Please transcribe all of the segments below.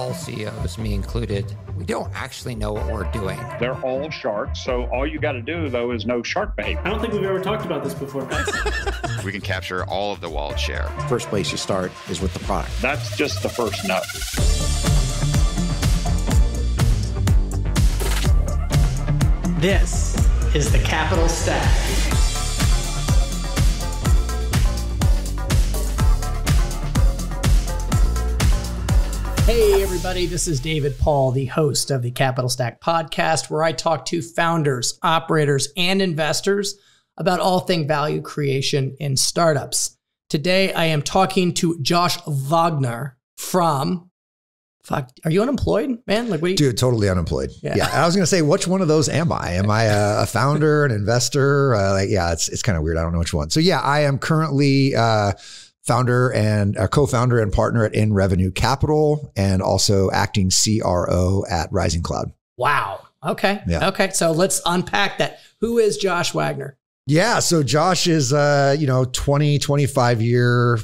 all CEOs, me included, we don't actually know what we're doing. They're all sharks, so all you got to do, though, is know shark behavior. I don't think we've ever talked about this before, guys. We can capture all of the wallet share. First place you start is with the product. That's just the first nut. This is the Capital Stack. Hey everybody, this is David Paul, the host of the Capital Stack podcast, where I talk to founders, operators, and investors about all things value creation in startups. Today, I am talking to Josh Wagner from... Are you unemployed, man? Like, what? Dude, totally unemployed. Yeah. I was going to say, which one of those am I? Am I a founder, an investor? It's kind of weird. I don't know which one. So yeah, I am currently founder and a co-founder and partner at Operator-Immersive Capital, and also acting CRO at Rising Cloud. Wow. Okay. Yeah. Okay. So let's unpack that. Who is Josh Wagner? Yeah. So Josh is 25 year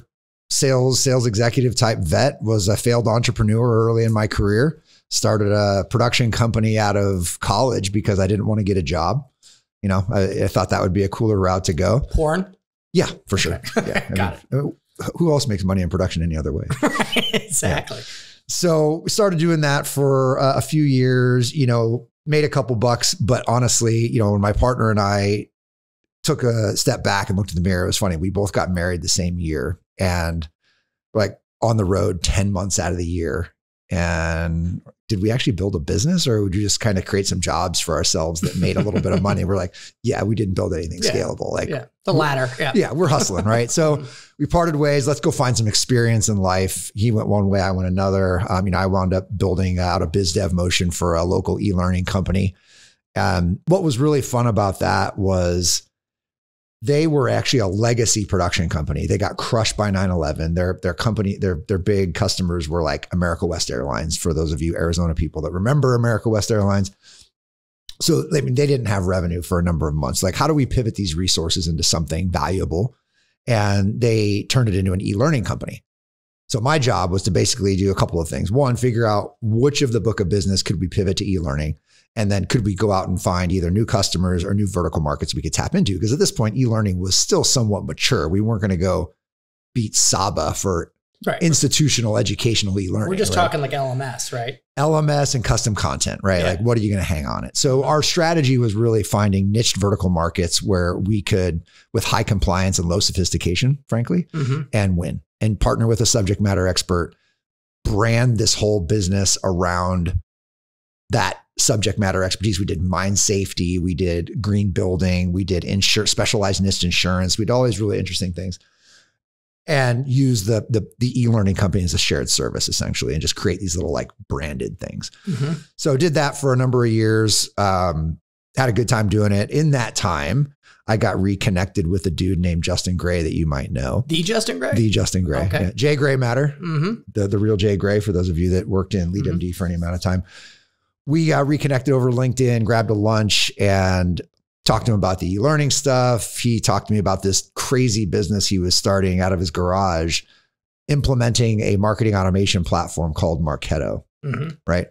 sales executive type vet, was a failed entrepreneur early in my career, started a production company out of college because I didn't want to get a job. You know, I thought that would be a cooler route to go. Porn? Yeah, for sure. Yeah. Got it. Who else makes money in production any other way? Exactly. Yeah. So we started doing that for a few years, made a couple bucks, but honestly, when my partner and I took a step back and looked in the mirror, it was funny. We both got married the same year and like on the road 10 months out of the year. And did we actually build a business, or would you just kind of create some jobs for ourselves that made a little bit of money? We're like, yeah, we didn't build anything scalable. The latter. Yeah, we're hustling, right? So we parted ways. Let's go find some experience in life. He went one way, I went another. I wound up building out a biz dev motion for a local e-learning company. What was really fun about that was they were actually a legacy production company. They got crushed by 9/11. Their company, their big customers were like America West Airlines, for those of you Arizona people that remember America West Airlines. So they didn't have revenue for a number of months. Like, how do we pivot these resources into something valuable? And they turned it into an e-learning company. So my job was to basically do a couple of things. One, figure out which of the book of business could we pivot to e-learning? And then could we go out and find either new customers or new vertical markets we could tap into? Because at this point, e-learning was still somewhat mature. We weren't going to go beat Saba for institutional educational e-learning. We're just talking like LMS, right? LMS and custom content, right? Yeah. Like, what are you going to hang on it? So our strategy was really finding niche vertical markets where we could, with high compliance and low sophistication, frankly, and win, and partner with a subject matter expert, brand this whole business around that subject matter expertise. We did mine safety, we did green building, we did specialized NIST insurance. We did all these really interesting things, and use the e-learning company as a shared service essentially, and just create these little like branded things. So did that for a number of years. Had a good time doing it. In that time, I got reconnected with a dude named Justin Gray that you might know. The Justin Gray? The Justin Gray. Okay. Yeah. Jay Gray Matter. The real Jay Gray, for those of you that worked in LeadMD for any amount of time. We got reconnected over LinkedIn, grabbed a lunch, and talked to him about the e-learning stuff. He talked to me about this crazy business he was starting out of his garage, implementing a marketing automation platform called Marketo, right?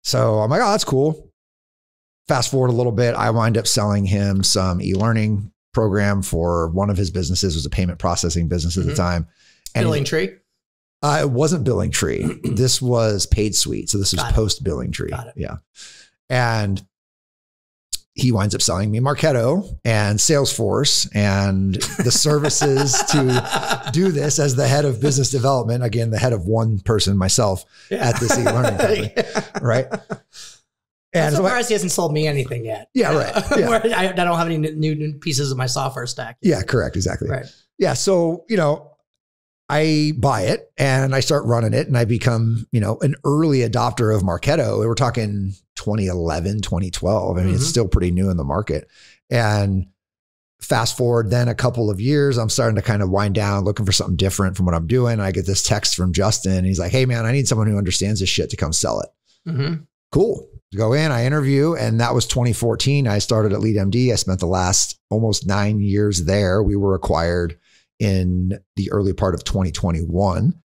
So I'm like, oh, that's cool. Fast forward a little bit, I wind up selling him some e-learning program for one of his businesses. It was a payment processing business at the time. Billing Tree? It wasn't Billing Tree. This was Paid Suite. So this was post Billing Tree. Got it. Yeah. And he winds up selling me Marketo and Salesforce and the services to do this as the head of business development. Again, the head of one person, myself, at this e-learning company. Right. And I'm surprised he hasn't sold me anything yet. Yeah, right. Yeah. I don't have any new pieces of my software stack. Yeah, correct. Exactly. Right. Yeah. So, I buy it and I start running it, and I become, an early adopter of Marketo. We're talking 2011, 2012. I mean, it's still pretty new in the market. And fast forward then a couple of years, I'm starting to kind of wind down, looking for something different from what I'm doing. I get this text from Justin, and he's like, hey man, I need someone who understands this shit to come sell it. Cool. Go in, I interview, and that was 2014. I started at LeadMD. I spent the last almost 9 years there. We were acquired in the early part of 2021.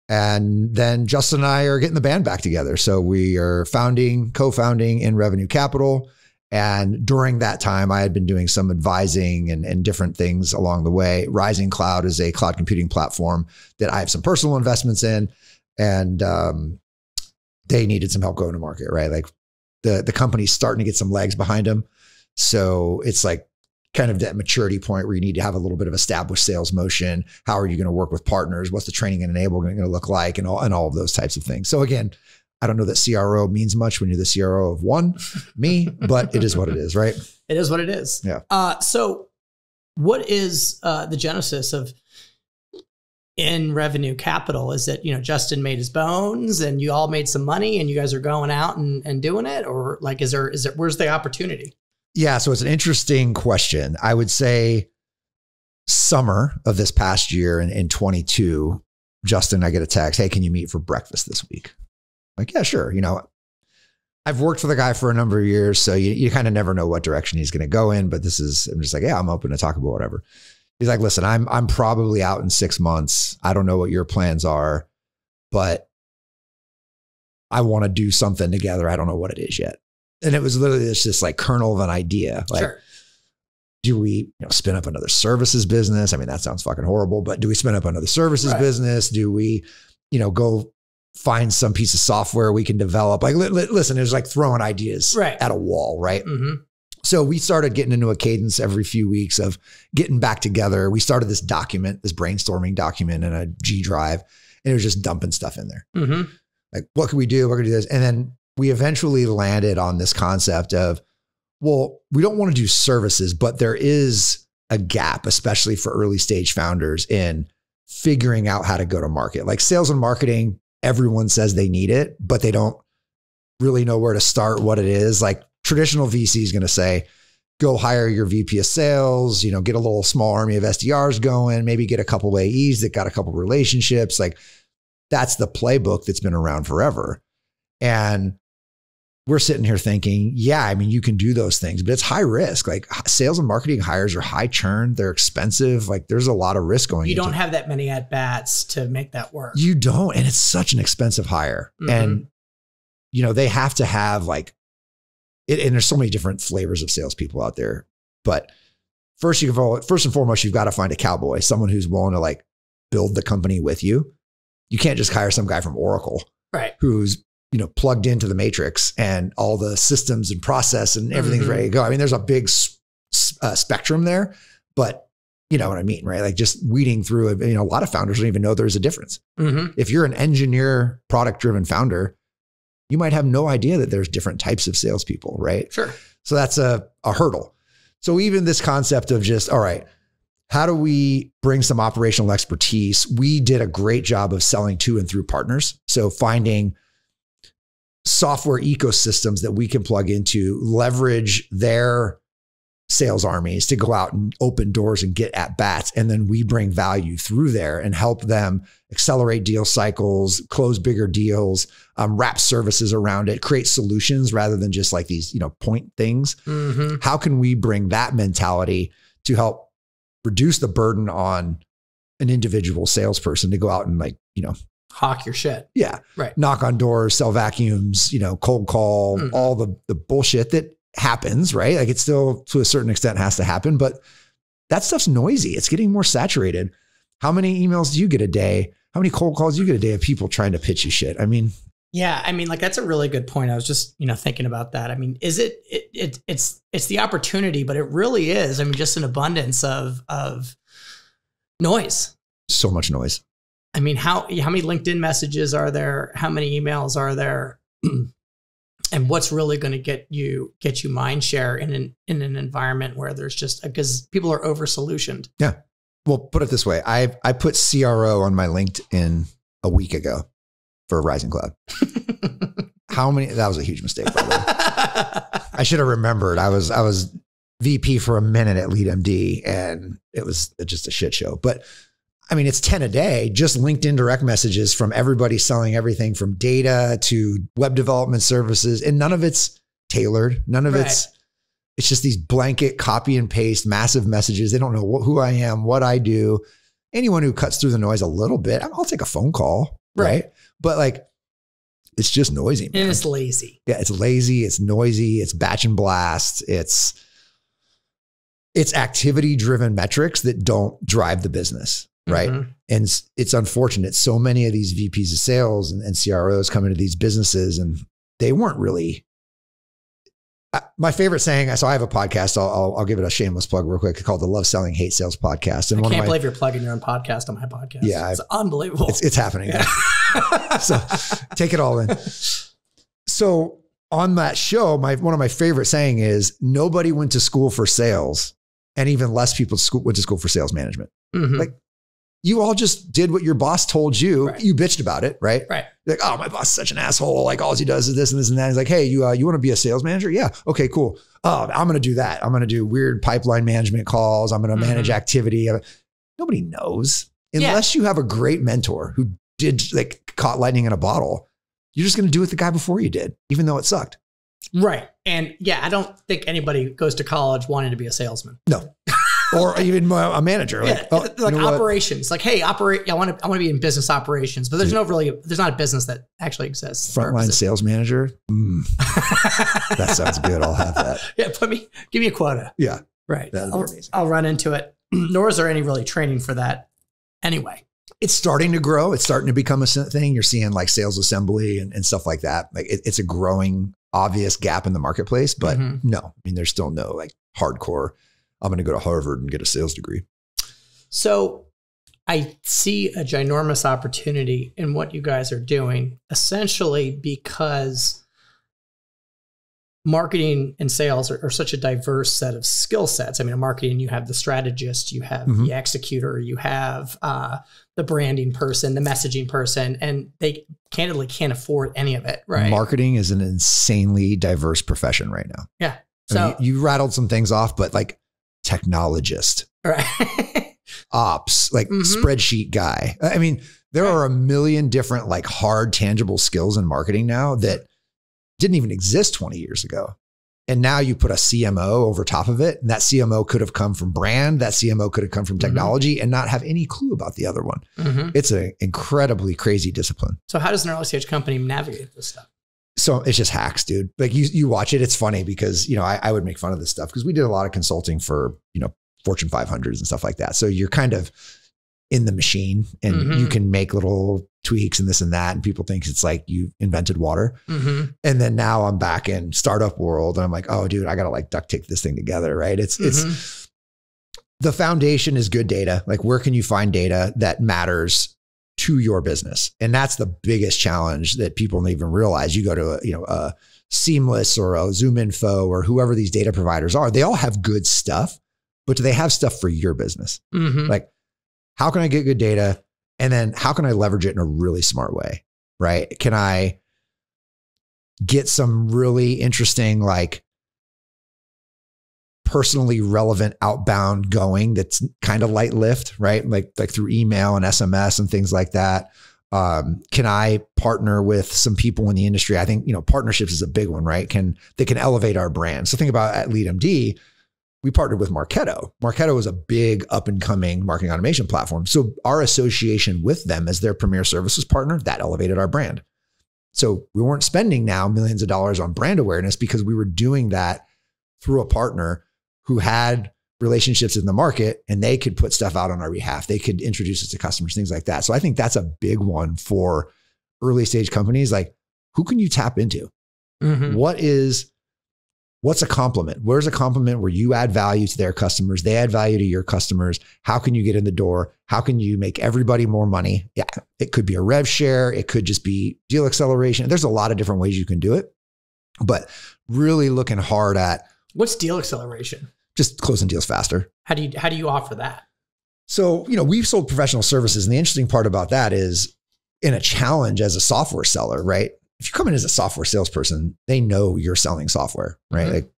And then Justin and I are getting the band back together. So we are co-founding in Revenue Capital. And during that time, I had been doing some advising and different things along the way. Rising Cloud is a cloud computing platform that I have some personal investments in. And they needed some help going to market, right? Like the company's starting to get some legs behind them. So it's like kind of that maturity point where you need to have a little bit of established sales motion. How are you going to work with partners? What's the training and enablement going to look like? And all of those types of things. So again, I don't know that CRO means much when you're the CRO of one, me, but it is what it is, right? It is what it is. Yeah. So what is the genesis of in Revenue Capital? Is it, Justin made his bones and you all made some money and you guys are going out and doing it? Or like, where's the opportunity? Yeah. So it's an interesting question. I would say summer of this past year in 22, Justin, I get a text, hey, can you meet for breakfast this week? Like, yeah, sure. I've worked with a guy for a number of years, so you kind of never know what direction he's going to go in, but I'm just like, yeah, I'm open to talk about whatever. He's like, listen, I'm probably out in 6 months. I don't know what your plans are, but I want to do something together. I don't know what it is yet. And it was literally this like kernel of an idea. Like, sure. Do we spin up another services business? I mean, that sounds fucking horrible, but do we spin up another services business? Do we, go find some piece of software we can develop? Like, listen, it was like throwing ideas at a wall, right? Mm-hmm. So we started getting into a cadence every few weeks of getting back together. We started this brainstorming document in a G drive, and it was just dumping stuff in there. Mm-hmm. Like, what can we do? We're going to do this. And then we eventually landed on this concept of, well, we don't want to do services, but there is a gap, especially for early stage founders, in figuring out how to go to market. Like sales and marketing, everyone says they need it, but they don't really know where to start, what it is. Like traditional VC is going to say, go hire your VP of sales, get a little small army of SDRs going, maybe get a couple AEs that got a couple relationships. Like that's the playbook that's been around forever. And we're sitting here thinking, yeah, I mean, you can do those things, but it's high risk. Like sales and marketing hires are high churn. They're expensive. Like there's a lot of risk going. You don't have that many at bats to make that work. You don't. And it's such an expensive hire. Mm-hmm. And, they have to have like it. And there's so many different flavors of salespeople out there. But first and foremost, you've got to find a cowboy, someone who's willing to like build the company with you. You can't just hire some guy from Oracle, right? Who's plugged into the matrix and all the systems and process and everything's ready to go. I mean, there's a big spectrum there, but you know what I mean, right? Like just weeding through it. A lot of founders don't even know there's a difference. Mm-hmm. If you're an engineer, product-driven founder, you might have no idea that there's different types of salespeople, right? Sure. So that's a hurdle. So even this concept of just, all right, how do we bring some operational expertise? We did a great job of selling to and through partners. So finding software ecosystems that we can plug into, leverage their sales armies to go out and open doors and get at bats. And then we bring value through there and help them accelerate deal cycles, close bigger deals, wrap services around it, create solutions rather than just like these, point things. Mm-hmm. How can we bring that mentality to help reduce the burden on an individual salesperson to go out and like, hawk your shit. Yeah. Right. Knock on doors, sell vacuums, cold call, all the bullshit that happens, right? Like it still to a certain extent has to happen, but that stuff's noisy. It's getting more saturated. How many emails do you get a day? How many cold calls do you get a day of people trying to pitch you shit? I mean, yeah, I mean, like that's a really good point. I was just, thinking about that. I mean, is it's the opportunity, but it really is. I mean, just an abundance of noise. So much noise. I mean, how many LinkedIn messages are there? How many emails are there? And what's really going to get you mind share in an environment where there's just because people are over solutioned. Yeah. Well, put it this way. I put CRO on my LinkedIn a week ago for Rising Cloud. That was a huge mistake, by the way. I should have remembered. I was VP for a minute at LeadMD and it was just a shit show. But I mean, it's 10 a day, just LinkedIn direct messages from everybody selling everything from data to web development services. And none of it's tailored. None of it's just these blanket copy and paste massive messages. They don't know who I am, what I do. Anyone who cuts through the noise a little bit, I'll take a phone call. right? But like, it's just noisy, man. And it's lazy. Yeah, it's lazy, it's noisy, it's batch and blast, it's activity-driven metrics that don't drive the business, right? And it's unfortunate. So many of these VPs of sales and CROs come into these businesses and they weren't really. My favorite saying, so I have a podcast, I'll give it a shameless plug real quick, called the Love Selling Hate Sales Podcast. And I can't believe you're plugging your own podcast on my podcast. Yeah. It's unbelievable. It's happening. So take it all in. So on that show, one of my favorite saying is, nobody went to school for sales, and even less people went to school for sales management. Like, you all just did what your boss told you. Right. You bitched about it, right? Right. Like, oh, my boss is such an asshole. Like, all he does is this and this and that. He's like, hey, you want to be a sales manager? Yeah. Okay, cool. Oh, I'm going to do that. I'm going to do weird pipeline management calls. I'm going to manage activity. Nobody knows unless you have a great mentor who caught lightning in a bottle. You're just going to do what the guy before you did, even though it sucked. Right. And yeah, I don't think anybody goes to college wanting to be a salesman. No. Or even a manager. Like, operations. Like, hey, I want to be in business operations, but there's not a business that actually exists. Frontline sales manager. That sounds good. I'll have that. Yeah. Give me a quota. Yeah. Right. I'll run into it. Nor is there any really training for that anyway. It's starting to grow. It's starting to become a thing. You're seeing like sales assembly and stuff like that. Like it's a growing obvious gap in the marketplace, but no, I mean, there's still no like hardcore, I'm going to go to Harvard and get a sales degree. So I see a ginormous opportunity in what you guys are doing, essentially because marketing and sales are such a diverse set of skill sets. I mean, in marketing, you have the strategist, you have the executor, you have the branding person, the messaging person, and they candidly can't afford any of it, right? Marketing is an insanely diverse profession right now. Yeah. So I mean, you rattled some things off, but like technologist, right? Ops, like spreadsheet guy. I mean, there are a million different like hard, tangible skills in marketing now that didn't even exist 20 years ago. And now you put a CMO over top of it. And that CMO could have come from brand. That CMO could have come from technology and not have any clue about the other one. It's an incredibly crazy discipline. So how does an early stage company navigate this stuff? So it's just hacks, dude. Like you watch it. It's funny because, you know, I would make fun of this stuff because we did a lot of consulting for, you know, Fortune 500s and stuff like that. So you're kind of in the machine and you can make little tweaks and this and that. And people think it's like you invented water. And then now I'm back in startup world and I'm like, oh dude, I got to like duct tape this thing together. Right. It's the foundation is good data. Like where can you find data that matters to your business? And that's the biggest challenge that people don't even realize. You go to a Seamless or a Zoom Info or whoever these data providers are, they all have good stuff, but do they have stuff for your business? Like, how can I get good data? And then how can I leverage it in a really smart way? Right? Can I get some really interesting, like personally relevant outbound going that's kind of light lift, right? Like through email and SMS and things like that. Can I partner with some people in the industry? I think, partnerships is a big one, right? They can elevate our brand. So think about at LeadMD, we partnered with Marketo. Marketo is a big up and coming marketing automation platform. So our association with them as their premier services partner, that elevated our brand. So we weren't spending now millions of dollars on brand awareness because we were doing that through a partner who had relationships in the market and they could put stuff out on our behalf. They could introduce us to customers, things like that. So I think that's a big one for early stage companies. Like, who can you tap into? What's a compliment? Where's a compliment where you add value to their customers? They add value to your customers. How can you get in the door? How can you make everybody more money? Yeah, it could be a rev share. It could just be deal acceleration. There's a lot of different ways you can do it, but really looking hard at what's deal acceleration? Just closing deals faster. How do you offer that? So, we've sold professional services. And the interesting part about that is in a challenge as a software seller, right? If you come in as a software salesperson, they know you're selling software, right? Like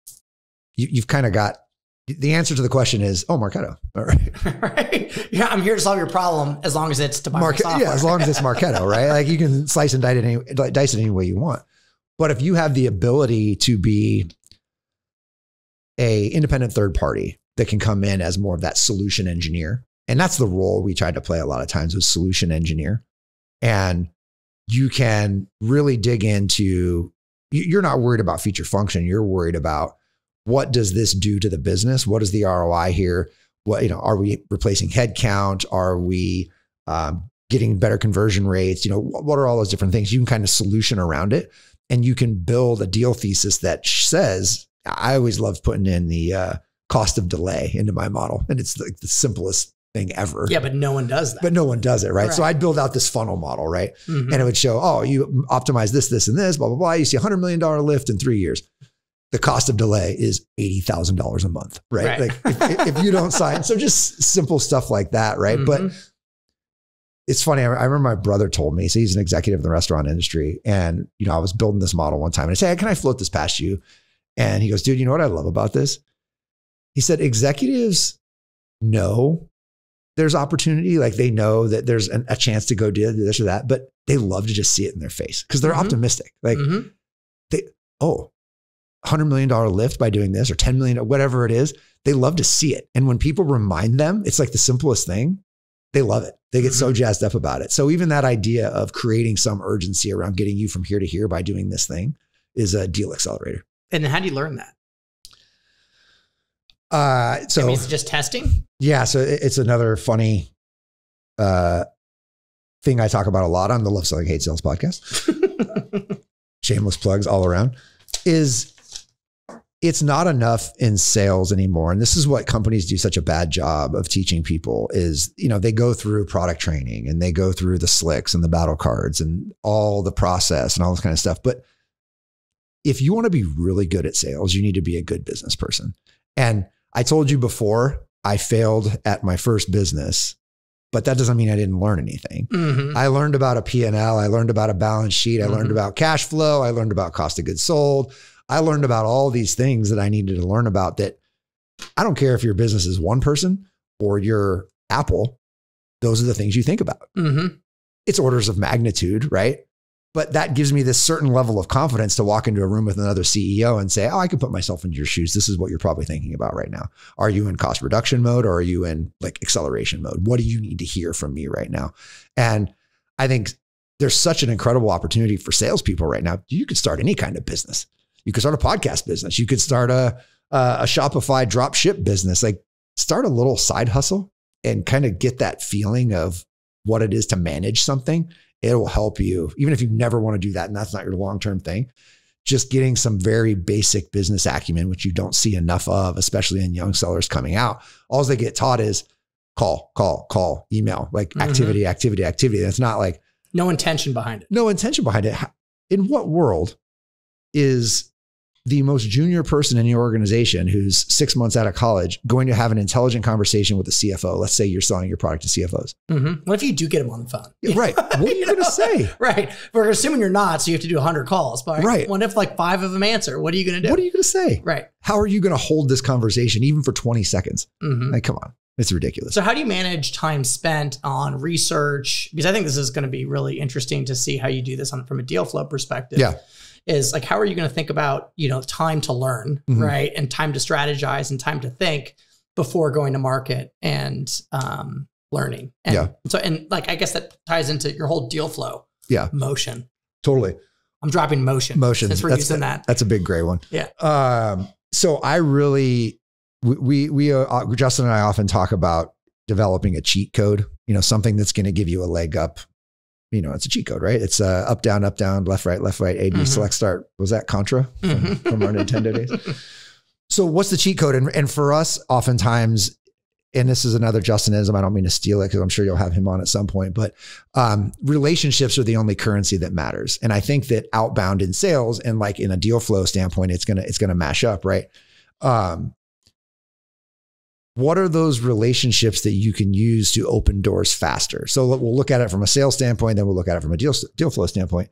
you've kind of got the answer to the question is, oh, Marketo. All right. Right. Yeah. I'm here to solve your problem as long as it's to buy my software. Yeah. As long as it's Marketo, right? Like you can slice and dice it any way you want. But if you have the ability to be a independent third party that can come in as more of that solution engineer, and that's the role we tried to play a lot of times, was solution engineer. And you can really dig into, you're not worried about feature function. You're worried about what does this do to the business? What is the ROI here? What, are we replacing headcount? Are we getting better conversion rates? What are all those different things? You can kind of solution around it, and you can build a deal thesis that says, I always loved putting in the cost of delay into my model. And it's like the simplest thing ever. Yeah, but no one does that. But no one does it, right? So I'd build out this funnel model, right? And it would show, oh, you optimize this, this, and this, blah, blah, blah. You see $100 million lift in 3 years. The cost of delay is $80,000 a month, right? Like if you don't sign. So just simple stuff like that, right? But it's funny. I remember my brother told me, so he's an executive in the restaurant industry. And, I was building this model one time and I said, hey, can I float this past you? And he goes, dude, you know what I love about this? He said, executives know there's opportunity. Like they know that there's a chance to go do this or that, but they love to just see it in their face because they're optimistic. Like $100 million lift by doing this or 10 million, whatever it is, they love to see it. And when people remind them, it's like the simplest thing. They love it. They get so jazzed up about it. So even that idea of creating some urgency around getting you from here to here by doing this thing is a deal accelerator. And how do you learn that? So it's just testing. Yeah. So it's another funny thing I talk about a lot on the Love Selling Hate Sales podcast. Shameless plugs all around. It's not enough in sales anymore. And this is what companies do such a bad job of teaching people is, they go through product training and they go through the slicks and the battle cards and all the process and all this kind of stuff. But if you want to be really good at sales, you need to be a good business person. And I told you before, I failed at my first business, but that doesn't mean I didn't learn anything. I learned about a P&L. I learned about a balance sheet. I learned about cash flow. I learned about cost of goods sold. I learned about all these things that I needed to learn about that I don't care if your business is one person or you're Apple. Those are the things you think about. It's orders of magnitude, right? But that gives me this certain level of confidence to walk into a room with another CEO and say, oh, I can put myself into your shoes. This is what you're probably thinking about right now. Are you in cost reduction mode or are you in like acceleration mode? What do you need to hear from me right now? And I think there's such an incredible opportunity for salespeople right now. You could start any kind of business. You could start a podcast business. You could start a Shopify drop ship business. Like start a little side hustle and kind of get that feeling of what it is to manage something. It will help you, even if you never want to do that and that's not your long-term thing, just getting some very basic business acumen, which you don't see enough of, especially in young sellers coming out. All they get taught is call, email, like activity. And it's not like no intention behind it. No intention behind it. In what world is the most junior person in your organization who's 6 months out of college going to have an intelligent conversation with a CFO? Let's say you're selling your product to CFOs. What if you do get them on the phone? Right. What are you going to say? Right. We're assuming you're not, so you have to do 100 calls. But what if like 5 of them answer? What are you going to do? What are you going to say? Right. How are you going to hold this conversation even for 20 seconds? Like, come on. It's ridiculous. So how do you manage time spent on research? Because I think this is going to be really interesting to see how you do this from a deal flow perspective. Yeah. Is like, how are you going to think about, time to learn, right? And time to strategize and time to think before going to market and learning. And so, and like, I guess that ties into your whole deal flow. Yeah. Motion. Totally. I'm dropping motion. Since we're using that. That's a big gray one. Yeah. So I really, we Justin and I often talk about developing a cheat code, something that's going to give you a leg up. It's a cheat code, right? It's up, down, left, right, A, B, select, start. Was that Contra from our Nintendo days? So what's the cheat code? And for us, oftentimes, and this is another Justinism, I don't mean to steal it because I'm sure you'll have him on at some point, but relationships are the only currency that matters. And I think that outbound in sales and like in a deal flow standpoint, it's gonna mash up, right? What are those relationships that you can use to open doors faster? So we'll look at it from a sales standpoint, then we'll look at it from a deal flow standpoint.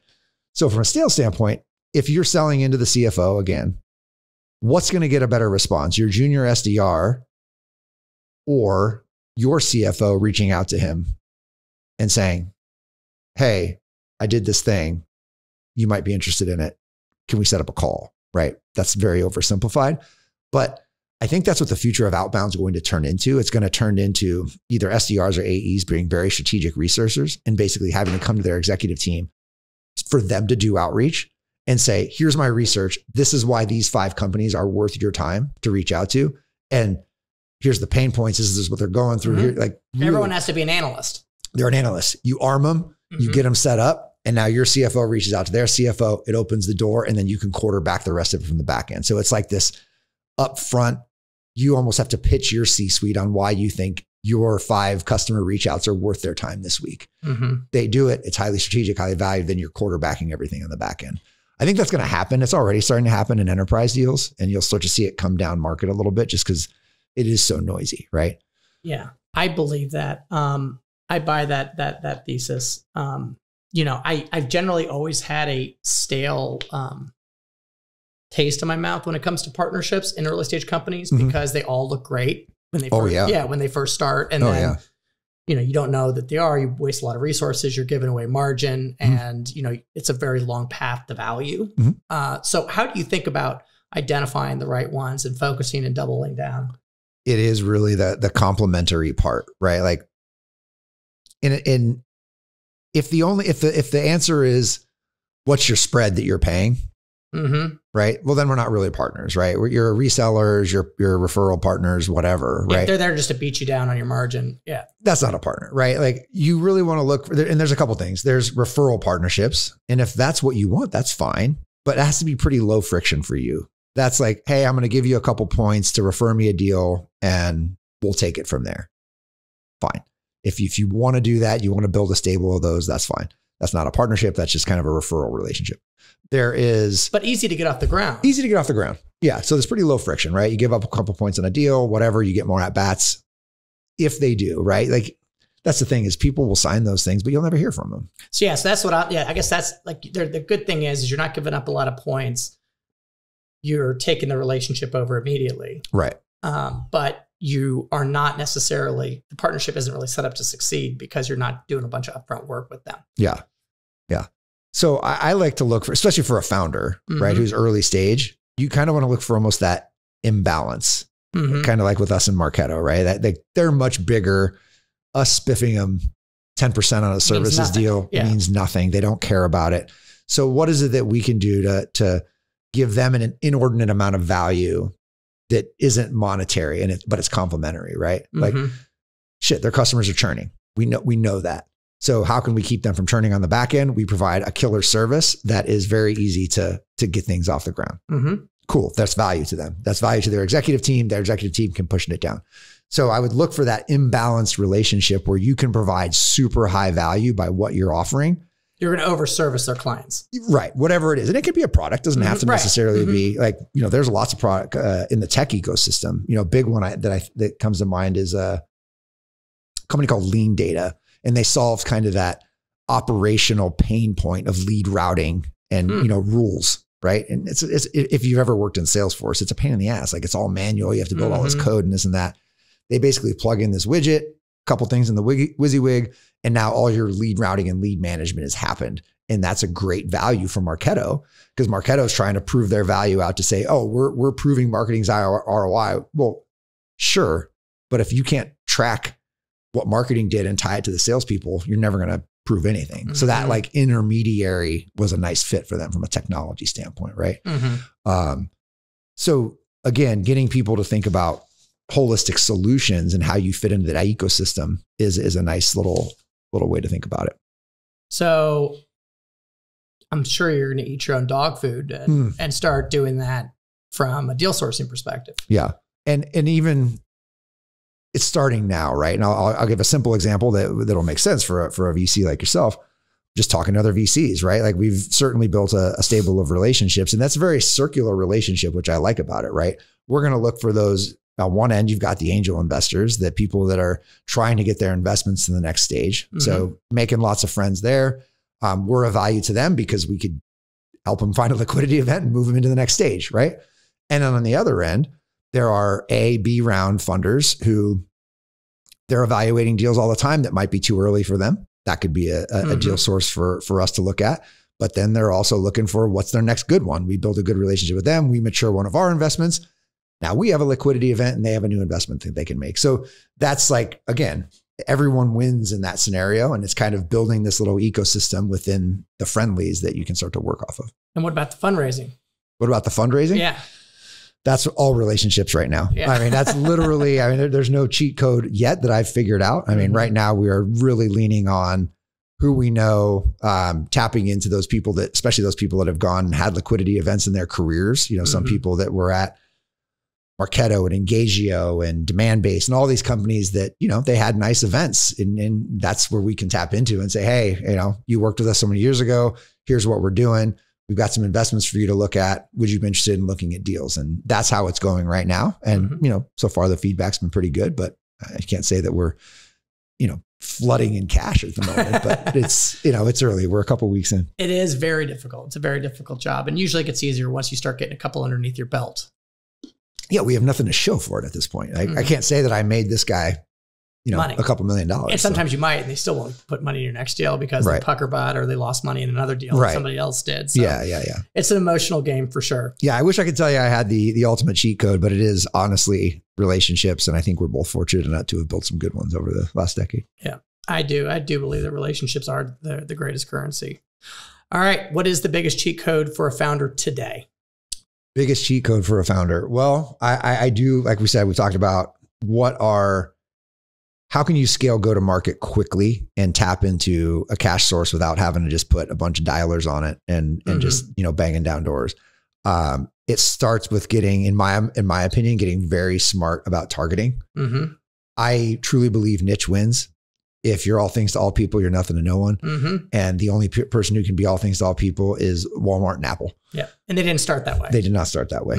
So from a sales standpoint, if you're selling into the CFO again, what's going to get a better response? Your junior SDR or your CFO reaching out to him and saying, hey, I did this thing. You might be interested in it. Can we set up a call? Right? That's very oversimplified, but I think that's what the future of outbound is going to turn into. It's going to turn into either SDRs or AEs being very strategic researchers and basically having to come to their executive team for them to do outreach and say, here's my research. This is why these 5 companies are worth your time to reach out to. And here's the pain points. This is what they're going through here. Like really, everyone has to be an analyst. They're an analyst. You arm them, you get them set up, and now your CFO reaches out to their CFO. It opens the door, and then you can quarterback the rest of it from the back end. So it's like this upfront, you almost have to pitch your C-suite on why you think your 5 customer reach outs are worth their time this week. They do it. It's highly strategic, highly valued. Then you're quarterbacking everything on the back end. I think that's going to happen. It's already starting to happen in enterprise deals, and you'll start to see it come down market a little bit just because it is so noisy, right? Yeah, I believe that. I buy that thesis. I've generally always had a stale taste in my mouth when it comes to partnerships in early stage companies because they all look great when they first, when they first start, and then you don't know that they are. You waste a lot of resources. You're giving away margin, and it's a very long path to value. So, how do you think about identifying the right ones and focusing and doubling down? It is really the complementary part, right? Like, if the answer is what's your spread that you're paying, right? Well, then we're not really partners, right? You're resellers, you're referral partners, whatever, right? They're there just to beat you down on your margin. Yeah. That's not a partner, right? Like you really want to look for, and there's a couple things. There's referral partnerships. And if that's what you want, that's fine, but it has to be pretty low friction for you. That's like, hey, I'm going to give you a couple points to refer me a deal and we'll take it from there. Fine. If you want to do that, you want to build a stable of those, that's fine. That's not a partnership. That's just kind of a referral relationship. But easy to get off the ground. Easy to get off the ground. Yeah. So there's pretty low friction, right? You give up a couple points on a deal, whatever, you get more at bats if they do, right? Like that's the thing is people will sign those things, but you'll never hear from them. So that's what I guess that's like the good thing is you're not giving up a lot of points. You're taking the relationship over immediately. Right. But you are not necessarily, the partnership isn't really set up to succeed because you're not doing a bunch of upfront work with them. Yeah. Yeah. So I like to look for, especially for a founder, right, who's early stage, you kind of want to look for almost that imbalance, kind of like with us in Marketo, right? That they're much bigger. Us spiffing them 10% on a services deal means nothing. They don't care about it. So what is it that we can do to give them an inordinate amount of value that isn't monetary but it's complementary, right? Like shit, their customers are churning. We know that. So how can we keep them from churning on the back end? We provide a killer service that is very easy to get things off the ground. Cool. That's value to them. That's value to their executive team. Their executive team can push it down. So I would look for that imbalanced relationship where you can provide super high value by what you're offering. You're going to overservice their clients. Right. Whatever it is. And it could be a product. Doesn't have to necessarily be like, there's lots of product in the tech ecosystem. Big one that comes to mind is a company called Lean Data. And they solve kind of that operational pain point of lead routing and, rules, right? And it's if you've ever worked in Salesforce, it's a pain in the ass. Like it's all manual. You have to build all this code and this and that. They basically plug in this widget, a couple things in the WYSIWYG, and now all your lead routing and lead management has happened. And that's a great value for Marketo because Marketo is trying to prove their value out to say, oh, we're proving marketing's ROI. Well, sure. But if you can't track what marketing did and tie it to the salespeople, you're never going to prove anything. So that like intermediary was a nice fit for them from a technology standpoint, right? So again, getting people to think about holistic solutions and how you fit into that ecosystem is a nice little way to think about it. So I'm sure you're going to eat your own dog food and start doing that from a deal sourcing perspective. Yeah. And even it's starting now, right? And I'll give a simple example that'll make sense for a VC like yourself. Just talking to other VCs, right? Like we've certainly built a stable of relationships, and that's a very circular relationship, which I like about it, right? We're going to look for those. On one end, you've got the angel investors, the people that are trying to get their investments to the next stage. So making lots of friends there. We're a value to them because we could help them find a liquidity event and move them into the next stage, right? And then on the other end, there are A, B round funders who they're evaluating deals all the time that might be too early for them. That could be a deal source for us to look at. But then they're also looking for what's their next good one. We build a good relationship with them. We mature one of our investments. Now we have a liquidity event and they have a new investment that they can make. So that's like, again, everyone wins in that scenario. And it's kind of building this little ecosystem within the friendlies that you can start to work off of. And what about the fundraising? What about the fundraising? Yeah. That's all relationships right now. Yeah. I mean, that's literally, I mean, there's no cheat code yet that I've figured out. I mean, right now we are really leaning on who we know, tapping into those people that, especially those people that have gone and had liquidity events in their careers. You know, some people that were at Marketo and Engagio and Demand Base and all these companies that, you know, they had nice events, and that's where we can tap into and say, hey, you know, you worked with us so many years ago. Here's what we're doing. We've got some investments for you to look at. Would you be interested in looking at deals? And that's how it's going right now. And, you know, so far the feedback's been pretty good, but I can't say that we're, you know, flooding in cash at the moment, but it's, you know, it's early. We're a couple of weeks in. It is very difficult. It's a very difficult job. And usually it gets easier once you start getting a couple underneath your belt. Yeah, we have nothing to show for it at this point. I can't say that I made this guy, you know, money. a couple $1 million. And sometimes you might, and they still won't put money in your next deal because they pucker bot or they lost money in another deal that somebody else did. So yeah. It's an emotional game for sure. Yeah, I wish I could tell you I had the ultimate cheat code, but it is honestly relationships. And I think we're both fortunate enough to have built some good ones over the last decade. Yeah, I do. I do believe that relationships are the greatest currency. All right. What is the biggest cheat code for a founder today? Biggest cheat code for a founder? Well, I do, like we said, we talked about how can you scale go-to-market quickly and tap into a cash source without having to just put a bunch of dialers on it and just, you know, banging down doors. It starts with getting, in my opinion, getting very smart about targeting. I truly believe niche wins. If you're all things to all people, you're nothing to no one. And the only person who can be all things to all people is Walmart and Apple. Yeah. And they didn't start that way. They did not start that way.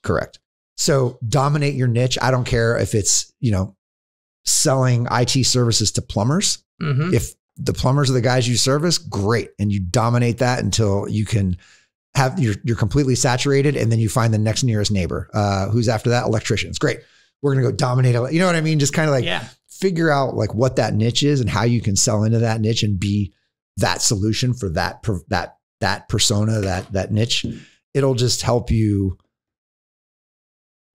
Correct. So dominate your niche. I don't care if it's, you know, selling IT services to plumbers. If the plumbers are the guys you service, great. And you dominate that until you can have, you're completely saturated. And then you find the next nearest neighbor. Who's after that? Electricians. Great. We're going to go dominate. You know what I mean? Just kind of like figure out like what that niche is and how you can sell into that niche and be that solution for that persona, that niche. It'll just help you.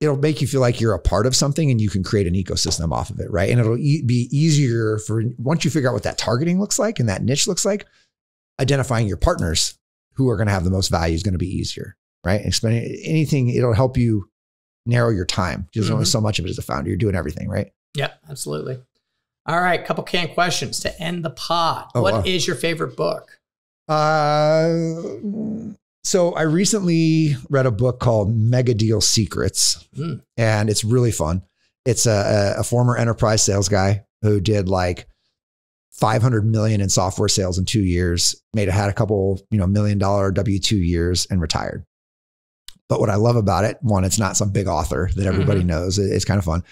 It'll make you feel like you're a part of something and you can create an ecosystem off of it. Right. And it'll be easier for once you figure out what that targeting looks like and that niche looks like, identifying your partners who are going to have the most value is going to be easier. Right. Explaining anything. It'll help you narrow your time. There's only so much of it as a founder. You're doing everything, right? Yeah, absolutely. All right. Couple canned questions to end the pod. What is your favorite book? So I recently read a book called Mega Deal Secrets, and it's really fun. It's a former enterprise sales guy who did like 500 million in software sales in 2 years, had a couple, $1 million W2 years and retired. But what I love about it, one, it's not some big author that everybody knows. It's kind of fun.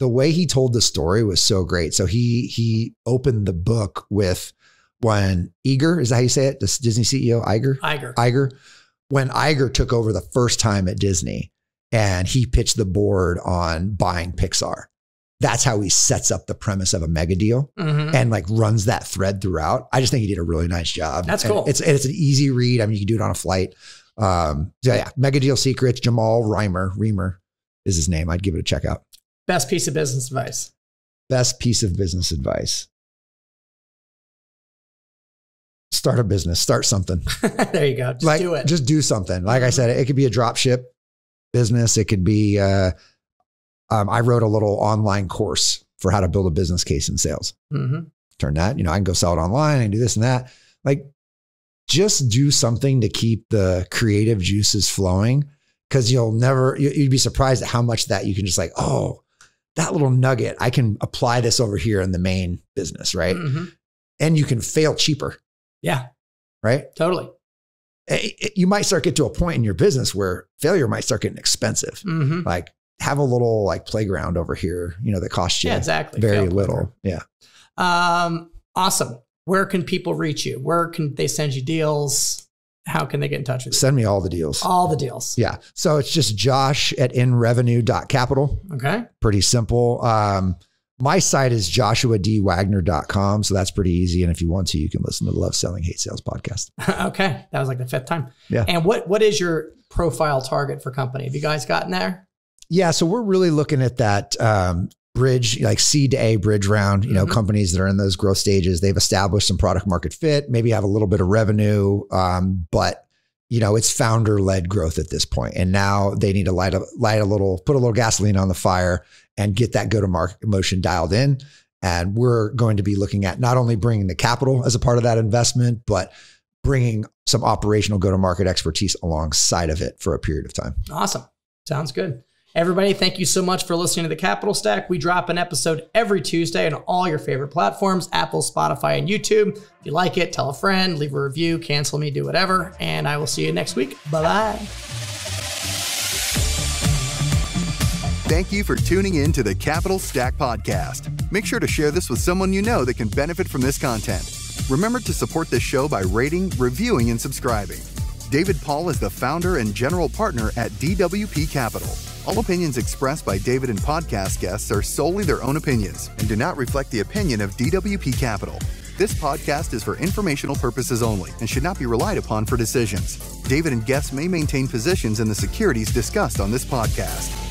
The way he told the story was so great. So he opened the book with when Iger, is that how you say it? This Disney CEO, Iger. When Iger took over the first time at Disney and he pitched the board on buying Pixar. That's how he sets up the premise of a mega deal and like runs that thread throughout. I just think he did a really nice job. That's cool. It's an easy read. I mean, you can do it on a flight. Mega Deal Secrets, Jamal Reimer is his name. I'd give it a check out. Best piece of business advice. Best piece of business advice. Start a business, start something. There you go. Just do it. Just do something. Like I said, it could be a drop ship business. It could be, I wrote a little online course for how to build a business case in sales. Turn that, I can go sell it online and do this and that. Like just do something to keep the creative juices flowing. Cause you'd be surprised at how much that you can just like, oh, that little nugget, I can apply this over here in the main business. Right. And you can fail cheaper. Yeah. Right. Totally. You might start get to a point in your business where failure might start getting expensive. Like have a little like playground over here, that costs you very little. Yeah. Awesome. Where can people reach you? Where can they send you deals? How can they get in touch with you? Send me all the deals. All the deals. Yeah. So it's just josh@inrevenue.capital. Okay. Pretty simple. My site is joshuadwagner.com. So that's pretty easy. And if you want to, you can listen to the Love Selling Hate Sales podcast. Okay. That was like the 5th time. Yeah. And what is your profile target for company? Have you guys gotten there? Yeah. So we're really looking at that bridge, like seed to A bridge round, companies that are in those growth stages, they've established some product market fit, maybe have a little bit of revenue, but it's founder-led growth at this point. And now they need to put a little gasoline on the fire and get that go-to-market motion dialed in. And we're going to be looking at not only bringing the capital as a part of that investment, but bringing some operational go-to-market expertise alongside of it for a period of time. Awesome. Sounds good. Everybody, thank you so much for listening to The Capital Stack. We drop an episode every Tuesday on all your favorite platforms, Apple, Spotify, and YouTube. If you like it, tell a friend, leave a review, cancel me, do whatever. And I will see you next week. Bye-bye. Thank you for tuning in to the Capital Stack Podcast. Make sure to share this with someone you know that can benefit from this content. Remember to support this show by rating, reviewing, and subscribing. David Paul is the founder and general partner at DWP Capital. All opinions expressed by David and podcast guests are solely their own opinions and do not reflect the opinion of DWP Capital. This podcast is for informational purposes only and should not be relied upon for decisions. David and guests may maintain positions in the securities discussed on this podcast.